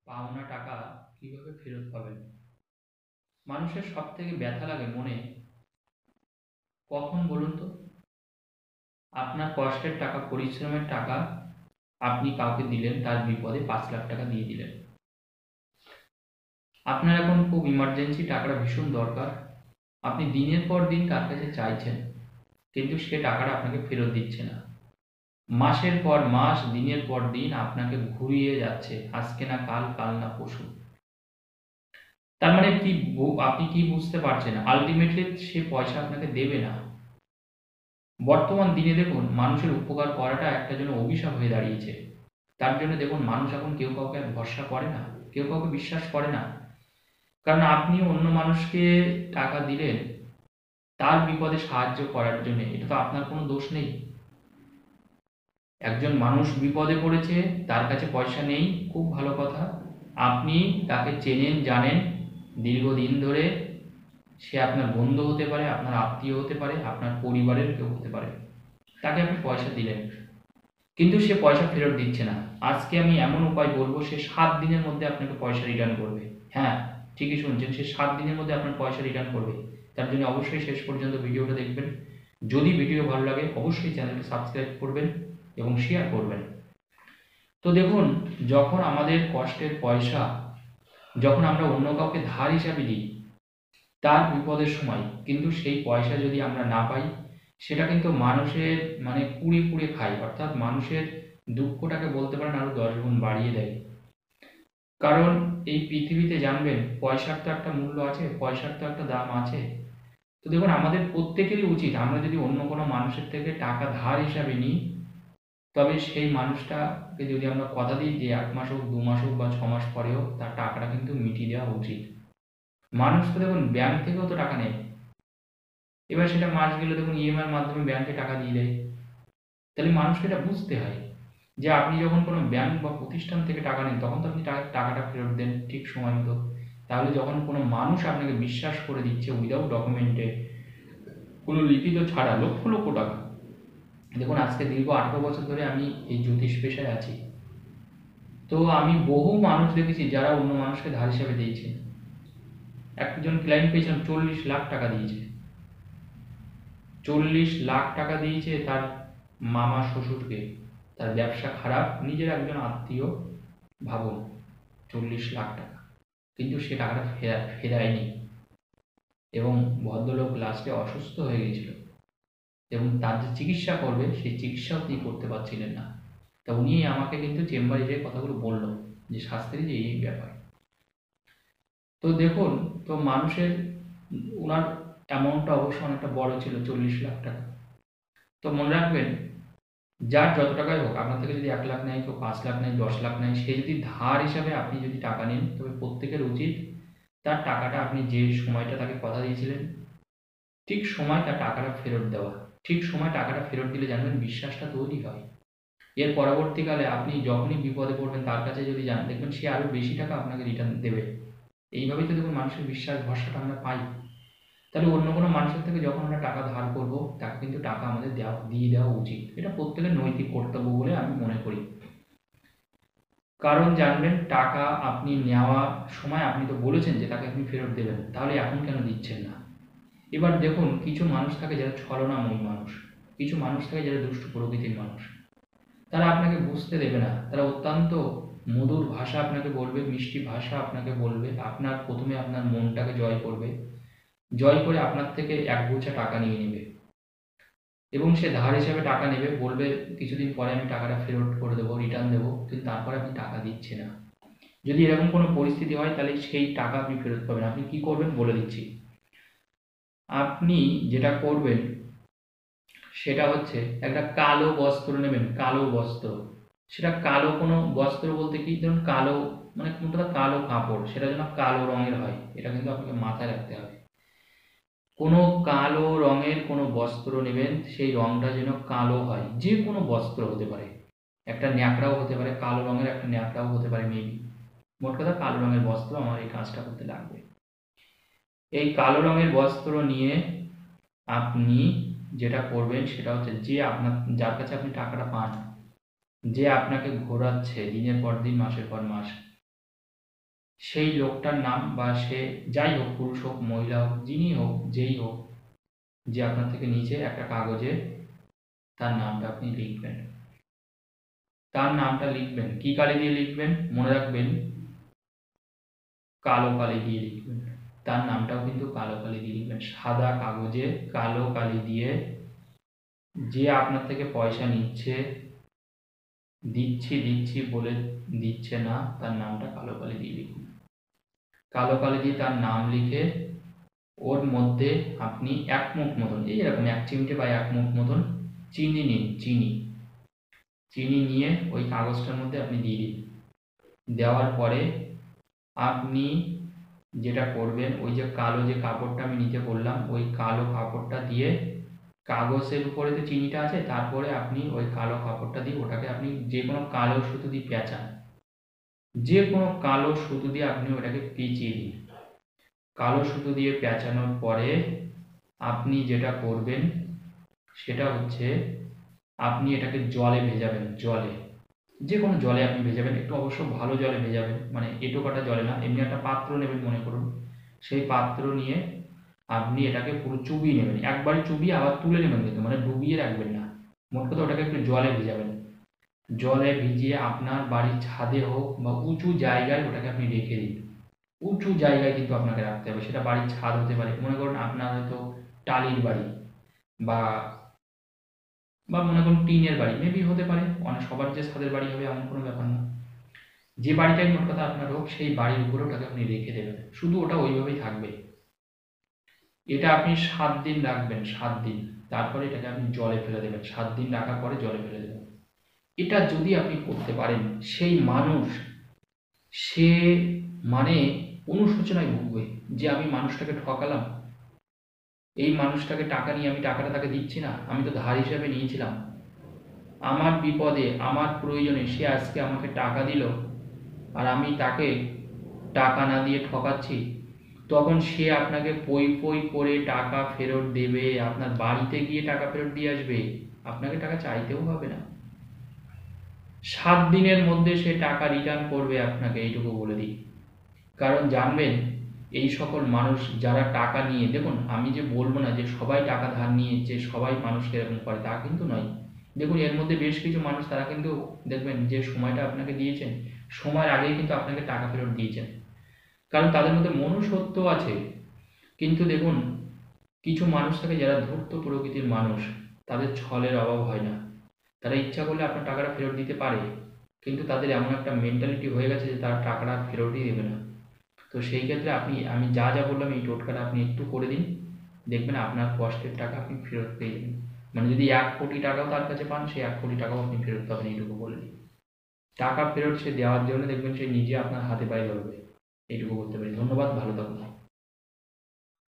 পাওনা টাকা কিভাবে ফেরত পাবেন? মানুষের সবথেকে ব্যথা লাগে মনে কখন বলুন তো? আপনার কষ্টের টাকা, পরিশ্রমের টাকা আপনি কাউকে দিলেন, তার বিপদে ৫,০০,০০০ টাকা দিয়ে দিলেন। আপনার এখন খুব ইমার্জেন্সি, টাকাটা ভীষণ দরকার। আপনি দিনের পর দিন তার কাছে চাইছেন, কিন্তু সে টাকাটা আপনাকে ফেরত দিচ্ছে না। মাসের পর মাস, দিনের পর দিন আপনাকে ঘুরিয়ে যাচ্ছে, আজকে না কাল, কাল না পরশু। তার মানে কি আপনি কি বুঝতে পারছেন? আলটিমেটলি সে পয়সা আপনাকে দেবে না। বর্তমান দিনে দেখুন, মানুষের উপকার করাটা একটা যেন অভিশাপ হয়ে দাঁড়িয়েছে। তার জন্য দেখুন, মানুষ এখন কেউ কাউকে আর ভরসা করে না, কেউ কাউকে বিশ্বাস করে না। কারণ আপনি অন্য মানুষকে টাকা দিলেন তার বিপদে সাহায্য করার জন্য, এটা তো আপনার কোনো দোষ নেই। একজন মানুষ বিপদে পড়েছে, তার কাছে পয়সা নেই, খুব ভালো কথা। আপনি তাকে চেনেন, জানেন দীর্ঘদিন ধরে। সে আপনার বন্ধু হতে পারে, আপনার আত্মীয় হতে পারে, আপনার পরিবারের কেউ হতে পারে। তাকে আপনি পয়সা দিলেন, কিন্তু সে পয়সা ফেরত দিচ্ছে না। আজকে আমি এমন উপায় বলবো, সে 7 দিনের মধ্যে আপনাকে পয়সা রিটার্ন করবে। হ্যাঁ, ঠিকই শুনছেন, সে 7 দিনের মধ্যে আপনার পয়সা রিটার্ন করবে। তার জন্য অবশ্যই শেষ পর্যন্ত ভিডিওটা দেখবেন। যদি ভিডিও ভালো লাগে অবশ্যই চ্যানেলটা সাবস্ক্রাইব করবেন এবং শেয়ার করবেন। তো দেখুন, যখন আমাদের কষ্টের পয়সা, যখন আমরা অন্য কাউকে ধার হিসাবে দিই তার বিপদের সময়, কিন্তু সেই পয়সা যদি আমরা না পাই, সেটা কিন্তু মানুষের মানে পুড়ে পুড়ে খায়, অর্থাৎ মানুষের দুঃখটাকে বলতে পারেন আরো 10 গুণ বাড়িয়ে দেয়। কারণ এই পৃথিবীতে জানবেন, পয়সার তো একটা মূল্য আছে, পয়সার তো একটা দাম আছে। তো দেখুন, আমাদের প্রত্যেকেরই উচিত, আমরা যদি অন্য কোনো মানুষের থেকে টাকা ধার হিসাবে নিই, তবে সেই মানুষটাকে যদি আমরা কথা দিই যে 1 মাস হোক, 2 মাস হোক বা 6 মাস পরেও তার টাকাটা কিন্তু মিটিয়ে দেওয়া উচিত। মানুষ তো দেখুন ব্যাংক থেকেও তো টাকা নেয়, এবার সেটা মাস গেলে দেখুন ইএমআই এর মাধ্যমে ব্যাংকে টাকা দিয়ে দেয়। তাহলে মানুষকে এটা বুঝতে হয় যে আপনি যখন কোনো ব্যাংক বা প্রতিষ্ঠান থেকে টাকা নেন, তখন তো আপনি টাকাটা ফেরত দেন ঠিক সময় মতো। তাহলে যখন কোনো মানুষ আপনাকে বিশ্বাস করে দিচ্ছে উইদাউট ডকুমেন্টে, কোনো লিখিত ছাড়া লক্ষ লক্ষ টাকা, দেখুন আজকে দীর্ঘ 18 বছর ধরে আমি এই জ্যোতিষ পেশায় আছি। তো আমি বহু মানুষ দেখেছি যারা অন্য মানুষকে ধার হিসাবে দিয়েছে। একজন ক্লায়েন্ট পেয়েছিলাম 40 লাখ টাকা দিয়েছে। 40 লাখ টাকা দিয়েছে তার মামা শ্বশুরকে। তার ব্যবসা খারাপ, নিজের একজন আত্মীয়, ভাবুন, 40 লাখ টাকা, কিন্তু সে টাকাটা ফেরায়নি। এবং ভদ্রলোক লাস্টে অসুস্থ হয়ে গেছিল, এবং তার যে চিকিৎসা করবে সেই চিকিৎসাও তিনি করতে পারছিলেন না। তা উনি আমাকে কিন্তু চেম্বারে যে কথাগুলো বললো যে স্বাস্থ্যের যে এই ব্যাপার। তো দেখুন, তো মানুষের ওনার অ্যামাউন্টটা অবশ্য অনেকটা বড় ছিল, 40 লাখ টাকা। তো মনে রাখবেন, যার যত টাকাই হোক, আপনার থেকে যদি 1 লাখ নেয়, কেউ 5 লাখ নেয়, 10 লাখ নেয়, সে যদি ধার হিসাবে আপনি যদি টাকা নেন, তবে প্রত্যেকের উচিত তার টাকাটা, আপনি যে সময়টা তাকে কথা দিয়েছিলেন ঠিক সময় তার টাকাটা ফেরত দেওয়া। ঠিক সময় টাকাটা ফেরত দিলে জানবেন বিশ্বাসটা তৈরি হয়। এর পরবর্তীকালে আপনি যখনই বিপদে পড়বেন তার কাছে যদি যান, দেখবেন সে আরও বেশি টাকা আপনাকে রিটার্ন দেবে। এইভাবেই তো দেখুন মানুষের বিশ্বাস ভরসাটা আমরা পাই। তাহলে অন্য কোনো মানুষের থেকে যখন আমরা টাকা ধার করবো, তাকে কিন্তু টাকা আমাদের দিয়ে দেওয়া উচিত। এটা প্রত্যেকের নৈতিক কর্তব্য বলে আমি মনে করি। কারণ জানবেন, টাকা আপনি নেওয়ার সময় আপনি তো বলেছেন যে তাকে আপনি ফেরত দেবেন, তাহলে এখন কেন দিচ্ছেন না? এবার দেখুন, কিছু মানুষ থাকে যারা ছলনাময়ী মানুষ, কিছু মানুষ থাকে যারা দুষ্টু প্রকৃতির মানুষ। তারা আপনাকে বুঝতে দেবে না, তারা অত্যন্ত মধুর ভাষা আপনাকে বলবে, মিষ্টি ভাষা আপনাকে বলবে, প্রথমে আপনার মনটাকে জয় করবে, জয় করে আপনার থেকে একগোছা টাকা নিয়ে নেবে, এবং সে ধার হিসাবে টাকা নেবে, বলবে কিছুদিন পরে আমি টাকাটা ফেরত করে দেবো, রিটার্ন দেবো, কিন্তু তারপরে আপনি টাকা দিচ্ছে না। যদি এরকম কোনো পরিস্থিতি হয়, তাহলে সেই টাকা আপনি ফেরত পাবেন। আপনি কি করবেন বলে দিচ্ছি। আপনি যেটা করবেন সেটা হচ্ছে, একটা কালো বস্ত্র নেবেন, কালো বস্ত্র। সেটা কালো কোনো বস্ত্র বলতে কি, ধরুন কালো মানে কোনটা কালো কাপড়, সেটা যেন কালো রঙের হয়, এটা কিন্তু আপনাকে মাথায় রাখতে হবে। কোনো কালো রঙের কোনো বস্ত্র নেবেন, সেই রঙটা যেন কালো হয়। যে কোনো বস্ত্র হতে পারে, একটা ন্যাকড়াও হতে পারে, কালো রঙের একটা ন্যাকড়াও হতে পারে মেবি। মোট কথা, কালো রঙের বস্ত্র আমার এই কাজটা করতে লাগবে। এই কালো রঙের বস্ত্র নিয়ে আপনি যেটা করবেন সেটা হচ্ছে, যার কাছে আপনি টাকাটা পান, যে আপনাকে ঘোরাচ্ছে দিনের পর দিন, মাসের পর মাস, সেই লোকটার নাম বা সে যাই হোক, পুরুষ হোক মহিলা হোক যিনি হোক যেই হোক, যে আপনার থেকে নিচে একটা কাগজে তার নামটা আপনি লিখবেন। তার নামটা লিখবেন কি কালি দিয়ে লিখবেন মনে রাখবেন, কালো কালি দিয়ে লিখবেন। তার নামটাও কিন্তু কালো কালি দিয়ে লিখবেন, সাদা কাগজে কালো কালি দিয়ে। যে আপনার থেকে পয়সা নিচ্ছে, দিচ্ছি দিচ্ছি বলে দিচ্ছে না, তার নামটা কালো কালি দিয়ে লিখুন। কালো কালি দিয়ে তার নাম লিখে ওর মধ্যে আপনি 1 মুঠ মতন, এই এরকম 1 চিমটে বা 1 মুঠ মতন চিনি নিন। চিনি নিয়ে ওই কাগজটার মধ্যে আপনি দিয়ে দিন। দেওয়ার পরে আপনি যেটা করবেন, ওই যে কালো যে কাপড়টা আমি নিতে বললাম, ওই কালো কাপড়টা দিয়ে কাগজের উপরে যে চিনিটা আছে, তারপরে আপনি ওই কালো কাপড়টা দিয়ে ওটাকে আপনি যে কোনো কালো সুতো দিয়ে পেঁচান। যে কোনো কালো সুতো দিয়ে আপনি ওটাকে পেঁচিয়ে দিন। কালো সুতো দিয়ে পেঁচানোর পরে আপনি যেটা করবেন সেটা হচ্ছে, আপনি এটাকে জলে ভেজাবেন। জলে, যে কোনো জলে আপনি ভেজাবেন, একটু অবশ্য ভালো জলে ভেজাবেন, মানে এঁটো কাটা জলে না। এমনি একটা পাত্র নেবেন মনে করুন, সেই পাত্র নিয়ে আপনি এটাকে পুরো চুবিয়ে নেবেন। একবারে চুবিয়ে আবার তুলে নেবেন কিন্তু, মানে ডুবিয়ে রাখবেন না। মোট কথা ওটাকে একটু জলে ভেজাবেন। জলে ভিজিয়ে আপনার বাড়ির ছাদে হোক বা উঁচু জায়গায় ওটাকে আপনি রেখে দিন। উঁচু জায়গায় কিন্তু আপনাকে রাখতে হবে, সেটা বাড়ির ছাদ হতে পারে। মনে করুন আপনার হয়তো টালির বাড়ি বা বা মনে করুন টিনের বাড়ি, মেবি হতে পারে, অনেক সবার যে ছাদের বাড়ি হবে এমন কোনো ব্যাপার না। যে বাড়িটাই মোট কথা আপনার হোক, সেই বাড়ির উপরে ওটাকে আপনি রেখে দেবেন, শুধু ওটা ওইভাবেই থাকবে। এটা আপনি 7 দিন রাখবেন, 7 দিন। তারপরে এটাকে আপনি জলে ফেলে দেবেন, 7 দিন রাখার পরে জলে ফেলে দেবেন। এটা যদি আপনি করতে পারেন, সেই মানুষ সে মানে অনুশোচনায় ভুগবে যে আমি মানুষটাকে ঠকালাম, এই মানুষটাকে টাকা নিয়ে আমি টাকাটা তাকে দিচ্ছি না, আমি তো ধার হিসাবে নিয়েছিলাম। আমার বিপদে আমার প্রয়োজনে সে আজকে আমাকে টাকা দিল, আর আমি তাকে টাকা না দিয়ে ঠকাচ্ছি। তখন সে আপনাকে পই পই করে টাকা ফেরত দেবে, আপনার বাড়িতে গিয়ে টাকা ফেরত দিয়ে আসবে, আপনাকে টাকা চাইতেও হবে না। 7 দিনের মধ্যে সে টাকা রিটার্ন করবে আপনাকে, এইটুকু বলে দিই। কারণ জানবেন, এই সকল মানুষ যারা টাকা নিয়ে, দেখুন আমি যে বলবো না যে সবাই টাকা ধার নিয়ে যে সবাই মানুষকে এরকম করে, তা কিন্তু নয়। দেখুন এর মধ্যে বেশ কিছু মানুষ, তারা কিন্তু দেখবেন যে সময়টা আপনাকে দিয়েছেন, সময়ের আগেই কিন্তু আপনাকে টাকা ফেরত দিয়েছেন, কারণ তাদের মধ্যে মনুষ্যত্ব আছে। কিন্তু দেখুন, কিছু মানুষ থাকে যারা ধূর্ত প্রকৃতির মানুষ, তাদের ছলের অভাব হয় না। তারা ইচ্ছা করলে আপনার টাকাটা ফেরত দিতে পারে, কিন্তু তাদের এমন একটা মেন্টালিটি হয়ে গেছে যে তারা টাকাটা ফেরতই দেবে না। তো সেই ক্ষেত্রে আমি যা যা বললাম, এই টোটকাটা আপনি একটু করে দিন, দেখবেন আপনার কষ্টের টাকা আপনি ফেরত পেয়ে যাবেন। মানে যদি 1 কোটি টাকাও তার কাছে পান, সেই 1 কোটি টাকাও আপনি ফেরত পাবেন, এইটুকু বলে দিন। টাকা ফেরত সে দেওয়ার জন্য দেখবেন সে নিজে আপনার হাতে পায়ে ধরবে, এইটুকু বলতে পারি। ধন্যবাদ, ভালো থাকুন।